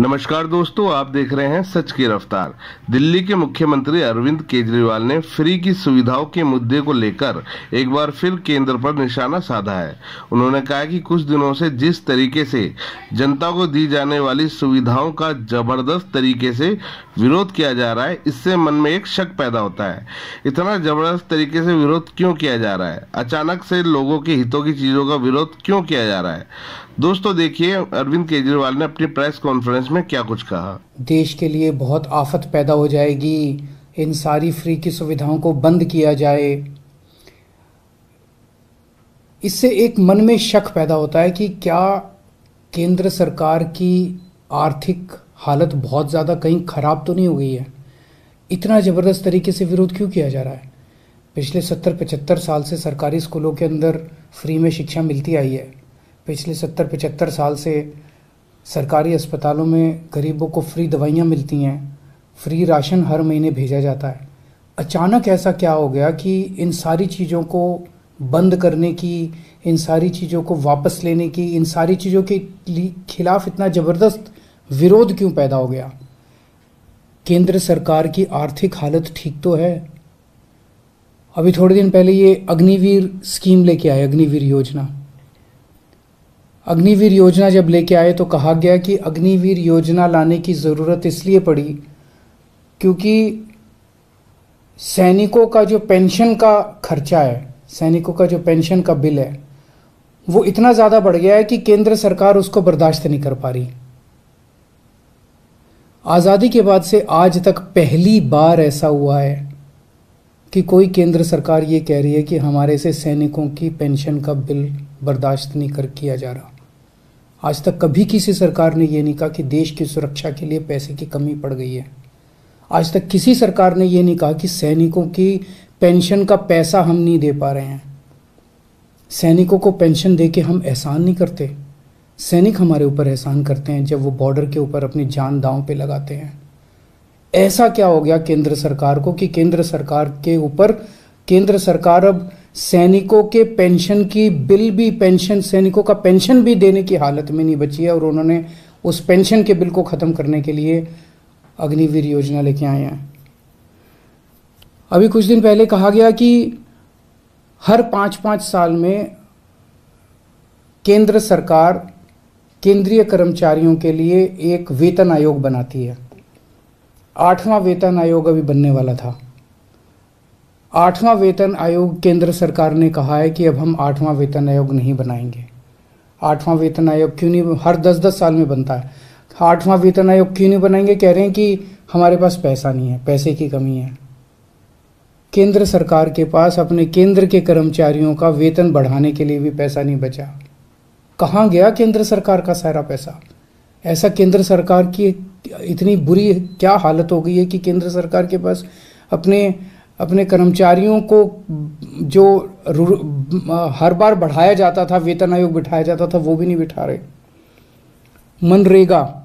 नमस्कार दोस्तों, आप देख रहे हैं सच की रफ्तार। दिल्ली के मुख्यमंत्री अरविंद केजरीवाल ने फ्री की सुविधाओं के मुद्दे को लेकर एक बार फिर केंद्र पर निशाना साधा है। उन्होंने कहा कि कुछ दिनों से जिस तरीके से जनता को दी जाने वाली सुविधाओं का जबरदस्त तरीके से विरोध किया जा रहा है, इससे मन में एक शक पैदा होता है। इतना जबरदस्त तरीके से विरोध क्यों किया जा रहा है? अचानक से लोगों के हितों की चीजों का विरोध क्यों किया जा रहा है? दोस्तों देखिए, अरविंद केजरीवाल ने अपनी प्रेस कॉन्फ्रेंस में क्या कुछ कहा। देश के लिए बहुत आफत पैदा हो जाएगी, इन सारी फ्री की सुविधाओं को बंद किया जाए। इससे एक मन में शक पैदा होता है कि क्या केंद्र सरकार की आर्थिक हालत बहुत ज़्यादा कहीं ख़राब तो नहीं हो गई है? इतना ज़बरदस्त तरीके से विरोध क्यों किया जा रहा है? पिछले 70-75 साल से सरकारी स्कूलों के अंदर फ्री में शिक्षा मिलती आई है। पिछले 70-75 साल से सरकारी अस्पतालों में गरीबों को फ्री दवाइयाँ मिलती हैं, फ्री राशन हर महीने भेजा जाता है। अचानक ऐसा क्या हो गया कि इन सारी चीज़ों को बंद करने की, इन सारी चीज़ों को वापस लेने की, इन सारी चीज़ों के खिलाफ इतना ज़बरदस्त विरोध क्यों पैदा हो गया? केंद्र सरकार की आर्थिक हालत ठीक तो है। अभी थोड़े दिन पहले ये अग्निवीर स्कीम लेके आए, अग्निवीर योजना। अग्निवीर योजना जब लेके आए तो कहा गया कि अग्निवीर योजना लाने की ज़रूरत इसलिए पड़ी क्योंकि सैनिकों का जो पेंशन का खर्चा है, सैनिकों का जो पेंशन का बिल है, वो इतना ज़्यादा बढ़ गया है कि केंद्र सरकार उसको बर्दाश्त नहीं कर पा रही। आज़ादी के बाद से आज तक पहली बार ऐसा हुआ है कि कोई केंद्र सरकार ये कह रही है कि हमारे से सैनिकों की पेंशन का बिल बर्दाश्त नहीं कर किया जा रहा। आज तक कभी किसी सरकार ने ये नहीं कहा कि देश की सुरक्षा के लिए पैसे की कमी पड़ गई है। आज तक किसी सरकार ने ये नहीं कहा कि सैनिकों की पेंशन का पैसा हम नहीं दे पा रहे हैं। सैनिकों को पेंशन दे के हम एहसान नहीं करते। सैनिक हमारे ऊपर एहसान करते हैं जब वो बॉर्डर के ऊपर अपनी जान दांव पे लगाते हैं। ऐसा क्या हो गया केंद्र सरकार को कि केंद्र सरकार के ऊपर केंद्र सरकार अब सैनिकों के पेंशन की बिल भी, पेंशन, सैनिकों का पेंशन भी देने की हालत में नहीं बची है और उन्होंने उस पेंशन के बिल को ख़त्म करने के लिए अग्निवीर योजना लेके आए हैं। अभी कुछ दिन पहले कहा गया कि हर 5-5 साल में केंद्र सरकार केंद्रीय कर्मचारियों के लिए एक वेतन आयोग बनाती है। 8वां वेतन आयोग अभी बनने वाला था। 8वां वेतन आयोग, केंद्र सरकार ने कहा है कि अब हम 8वां वेतन आयोग नहीं बनाएंगे। 8वां वेतन आयोग क्यों नहीं? हर 10-10 साल में बनता है। 8वां वेतन आयोग क्यों नहीं बनाएंगे? कह रहे हैं कि हमारे पास पैसा नहीं है, पैसे की कमी है। केंद्र सरकार के पास अपने केंद्र के कर्मचारियों का वेतन बढ़ाने के लिए भी पैसा नहीं बचा। कहाँ गया केंद्र सरकार का सारा पैसा? ऐसा केंद्र सरकार की इतनी बुरी क्या हालत हो गई है कि केंद्र सरकार के पास अपने कर्मचारियों को जो हर बार बढ़ाया जाता था, वेतन आयोग बिठाया जाता था, वो भी नहीं बिठा रहे। मनरेगा,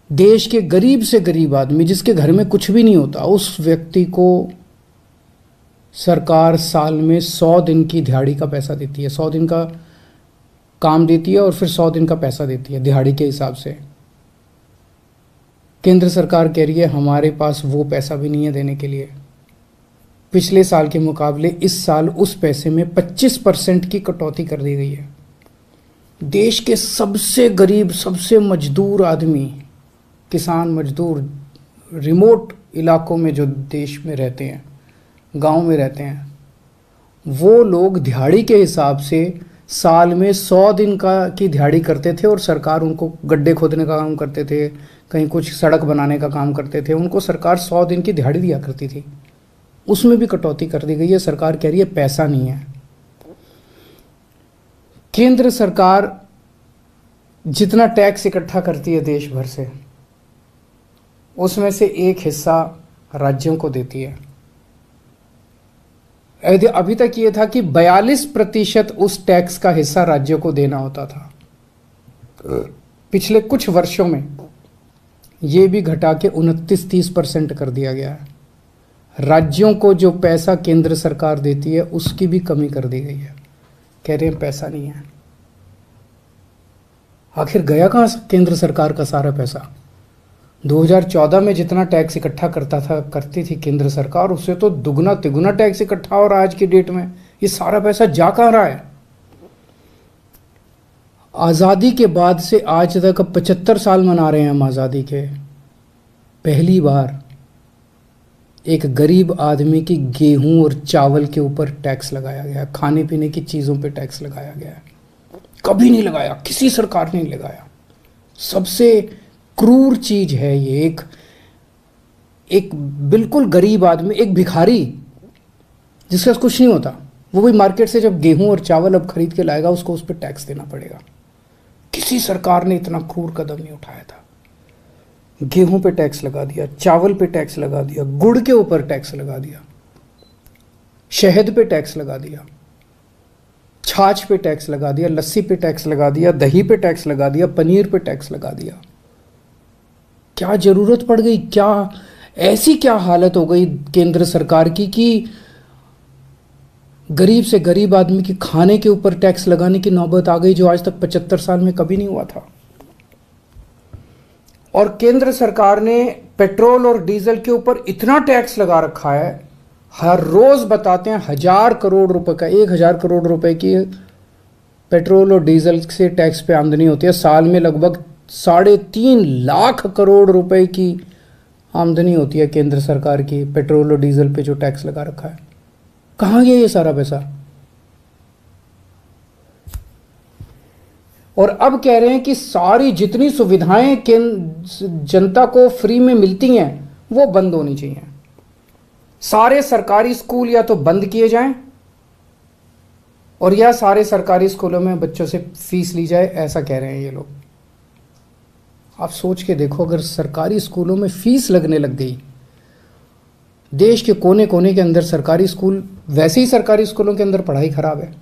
देश के गरीब से गरीब आदमी जिसके घर में कुछ भी नहीं होता, उस व्यक्ति को सरकार साल में 100 दिन की दिहाड़ी का पैसा देती है। 100 दिन का काम देती है और फिर 100 दिन का पैसा देती है दिहाड़ी के हिसाब से। केंद्र सरकार कह रही है हमारे पास वो पैसा भी नहीं है देने के लिए। पिछले साल के मुकाबले इस साल उस पैसे में 25% की कटौती कर दी गई है। देश के सबसे गरीब, सबसे मजदूर आदमी, किसान मजदूर, रिमोट इलाकों में जो देश में रहते हैं, गांव में रहते हैं, वो लोग दिहाड़ी के हिसाब से साल में 100 दिन की दिहाड़ी करते थे और सरकार उनको गड्ढे खोदने का काम करते थे, कहीं कुछ सड़क बनाने का काम करते थे, उनको सरकार 100 दिन की दिहाड़ी दिया करती थी। उसमें भी कटौती कर दी गई है। सरकार कह रही है पैसा नहीं है। केंद्र सरकार जितना टैक्स इकट्ठा करती है देश भर से, उसमें से एक हिस्सा राज्यों को देती है। अभी तक ये था कि 42% उस टैक्स का हिस्सा राज्यों को देना होता था। पिछले कुछ वर्षों में ये भी घटा के 29-30% कर दिया गया है। राज्यों को जो पैसा केंद्र सरकार देती है उसकी भी कमी कर दी गई है। कह रहे हैं पैसा नहीं है। आखिर गया कहाँ केंद्र सरकार का सारा पैसा? 2014 में जितना टैक्स इकट्ठा करती थी केंद्र सरकार, उससे तो दुगना तिगुना टैक्स इकट्ठा हो रहा है आज की डेट में। ये सारा पैसा जा कहाँ रहा है? आज़ादी के बाद से आज तक 75 साल मना रहे हैं हम आज़ादी के, पहली बार एक गरीब आदमी की गेहूं और चावल के ऊपर टैक्स लगाया गया, खाने पीने की चीज़ों पे टैक्स लगाया गया है। कभी नहीं लगाया, किसी सरकार ने नहीं लगाया। सबसे क्रूर चीज है ये। एक बिल्कुल गरीब आदमी, एक भिखारी जिसके पास कुछ नहीं होता, वो भी मार्केट से जब गेहूं और चावल अब खरीद के लाएगा, उसको उस पर टैक्स देना पड़ेगा। किसी सरकार ने इतना क्रूर कदम नहीं उठाया था। गेहूं पे टैक्स लगा दिया, चावल पे टैक्स लगा दिया, गुड़ के ऊपर टैक्स लगा दिया, शहद पे टैक्स लगा दिया, छाछ पे टैक्स लगा दिया, लस्सी पे टैक्स लगा दिया, दही पे टैक्स लगा दिया, पनीर पे टैक्स लगा दिया। क्या जरूरत पड़ गई? क्या ऐसी क्या हालत हो गई केंद्र सरकार की कि गरीब से गरीब आदमी के खाने के ऊपर टैक्स लगाने की नौबत आ गई, जो आज तक 75 साल में कभी नहीं हुआ था। और केंद्र सरकार ने पेट्रोल और डीजल के ऊपर इतना टैक्स लगा रखा है, हर रोज बताते हैं 1000 करोड़ रुपए का, 1000 करोड़ रुपए की पेट्रोल और डीजल से टैक्स पे आमदनी होती है। साल में लगभग 3.5 लाख करोड़ रुपए की आमदनी होती है केंद्र सरकार की पेट्रोल और डीजल पे जो टैक्स लगा रखा है। कहाँ गया ये सारा पैसा? और अब कह रहे हैं कि सारी जितनी सुविधाएं जनता को फ्री में मिलती हैं वो बंद होनी चाहिए। सारे सरकारी स्कूल या तो बंद किए जाएं और या सारे सरकारी स्कूलों में बच्चों से फीस ली जाए, ऐसा कह रहे हैं ये लोग। आप सोच के देखो, अगर सरकारी स्कूलों में फीस लगने लग गई, देश के कोने कोने के अंदर सरकारी स्कूल, वैसे ही सरकारी स्कूलों के अंदर पढ़ाई खराब है,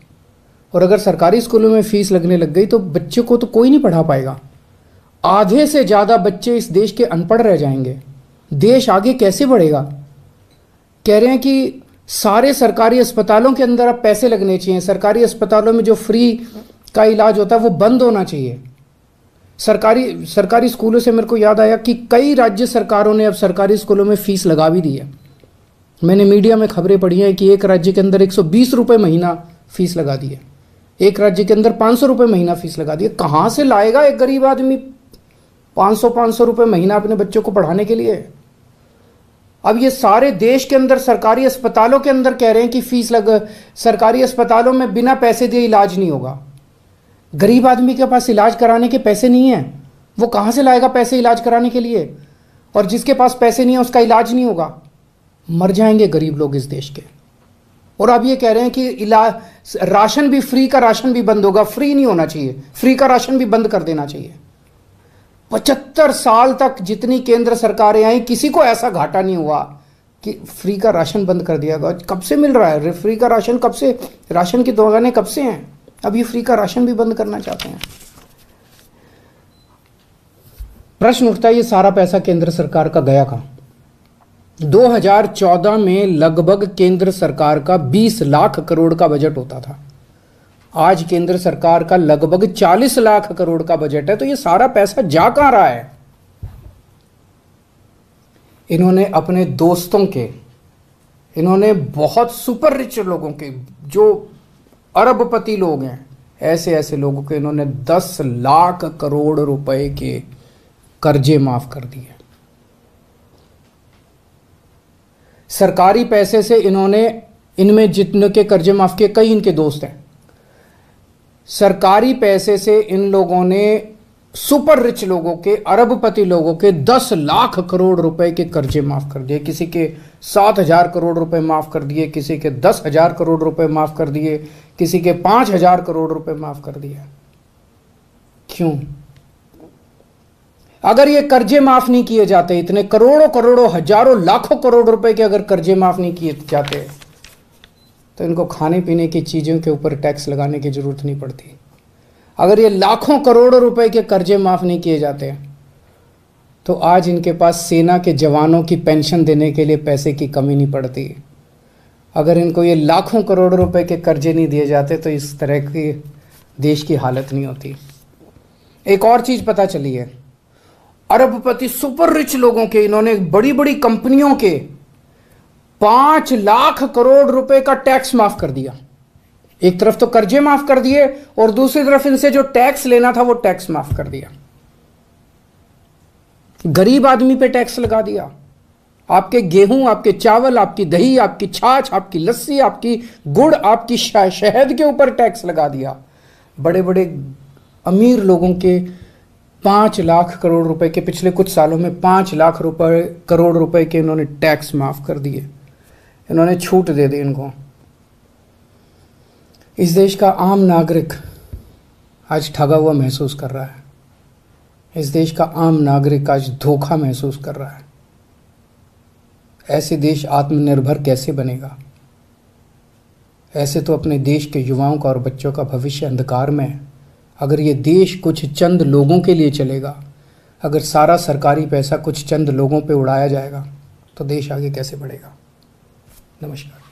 और अगर सरकारी स्कूलों में फीस लगने लग गई तो बच्चे को तो कोई नहीं पढ़ा पाएगा। आधे से ज़्यादा बच्चे इस देश के अनपढ़ रह जाएंगे। देश आगे कैसे बढ़ेगा? कह रहे हैं कि सारे सरकारी अस्पतालों के अंदर अब पैसे लगने चाहिए। सरकारी अस्पतालों में जो फ्री का इलाज होता है वो बंद होना चाहिए। सरकारी स्कूलों से मेरे को याद आया कि कई राज्य सरकारों ने अब सरकारी स्कूलों में फीस लगा भी दी है। मैंने मीडिया में खबरें पढ़ी हैं कि एक राज्य के अंदर 120 रुपये महीना फीस लगा दी है, एक राज्य के अंदर 500 रुपये महीना फीस लगा दी है। कहाँ से लाएगा एक गरीब आदमी 500 रुपये महीना अपने बच्चों को पढ़ाने के लिए? अब ये सारे देश के अंदर सरकारी अस्पतालों के अंदर कह रहे हैं कि फीस सरकारी अस्पतालों में बिना पैसे दिए इलाज नहीं होगा। गरीब आदमी के पास इलाज कराने के पैसे नहीं है, वो कहाँ से लाएगा पैसे इलाज कराने के लिए? और जिसके पास पैसे नहीं है उसका इलाज नहीं होगा। मर जाएंगे गरीब लोग इस देश के। और अब ये कह रहे हैं कि इलाज, राशन भी, फ्री का राशन भी बंद होगा। फ्री नहीं होना चाहिए, फ्री का राशन भी बंद कर देना चाहिए। 75 साल तक जितनी केंद्र सरकारें आई, किसी को ऐसा घाटा नहीं हुआ कि फ्री का राशन बंद कर दिया गया। कब से मिल रहा है फ्री का राशन? कब से? राशन की दुकानें कब से हैं? अब ये फ्री का राशन भी बंद करना चाहते हैं। प्रश्न उठता है, ये सारा पैसा केंद्र सरकार का गया कहां? 2014 में लगभग केंद्र सरकार का 20 लाख करोड़ का बजट होता था। आज केंद्र सरकार का लगभग 40 लाख करोड़ का बजट है। तो ये सारा पैसा जा कहां रहा है? इन्होंने अपने दोस्तों के, इन्होंने बहुत सुपर रिच लोगों के, जो अरबपति लोग हैं, ऐसे ऐसे लोगों के इन्होंने 10 लाख करोड़ रुपए के कर्जे माफ कर दिए। सरकारी पैसे से इन्होंने, इनमें जितने के कर्जे माफ किए, कई इनके दोस्त हैं। सरकारी पैसे से इन लोगों ने सुपर रिच लोगों के, अरबपति लोगों के 10 लाख करोड़ रुपए के कर्जे माफ कर दिए। किसी के 7,000 करोड़ रुपए माफ कर दिए, किसी के 10,000 करोड़ रुपए माफ कर दिए, किसी के 5,000 करोड़ रुपए माफ कर दिए। क्यों? अगर ये कर्जे माफ नहीं किए जाते, इतने करोड़ों करोड़ों, हजारों लाखों करोड़ रुपए के अगर कर्जे माफ नहीं किए जाते, तो इनको खाने पीने की चीजों के ऊपर टैक्स लगाने की जरूरत नहीं पड़ती। अगर ये लाखों करोड़ों रुपए के कर्जे माफ नहीं किए जाते, तो आज इनके पास सेना के जवानों की पेंशन देने के लिए पैसे की कमी नहीं पड़ती। अगर इनको ये लाखों करोड़ रुपए के कर्जे नहीं दिए जाते, तो इस तरह की देश की हालत नहीं होती। एक और चीज पता चली है, अरबपति सुपर रिच लोगों के इन्होंने बड़ी बड़ी कंपनियों के 5 लाख करोड़ रुपए का टैक्स माफ कर दिया। एक तरफ तो कर्जे माफ कर दिए और दूसरी तरफ इनसे जो टैक्स लेना था वो टैक्स माफ कर दिया। गरीब आदमी पे टैक्स लगा दिया। आपके गेहूं, आपके चावल, आपकी दही, आपकी छाछ, आपकी लस्सी, आपकी गुड़, आपकी शहद के ऊपर टैक्स लगा दिया। बड़े बड़े अमीर लोगों के 5 लाख करोड़ रुपए के, पिछले कुछ सालों में 5 लाख करोड़ रुपए के इन्होंने टैक्स माफ कर दिए। इन्होंने छूट दे दी इनको। इस देश का आम नागरिक आज ठगा हुआ महसूस कर रहा है। इस देश का आम नागरिक आज धोखा महसूस कर रहा है। ऐसे देश आत्मनिर्भर कैसे बनेगा? ऐसे तो अपने देश के युवाओं का और बच्चों का भविष्य अंधकार में है। अगर ये देश कुछ चंद लोगों के लिए चलेगा, अगर सारा सरकारी पैसा कुछ चंद लोगों पे उड़ाया जाएगा, तो देश आगे कैसे बढ़ेगा? नमस्कार।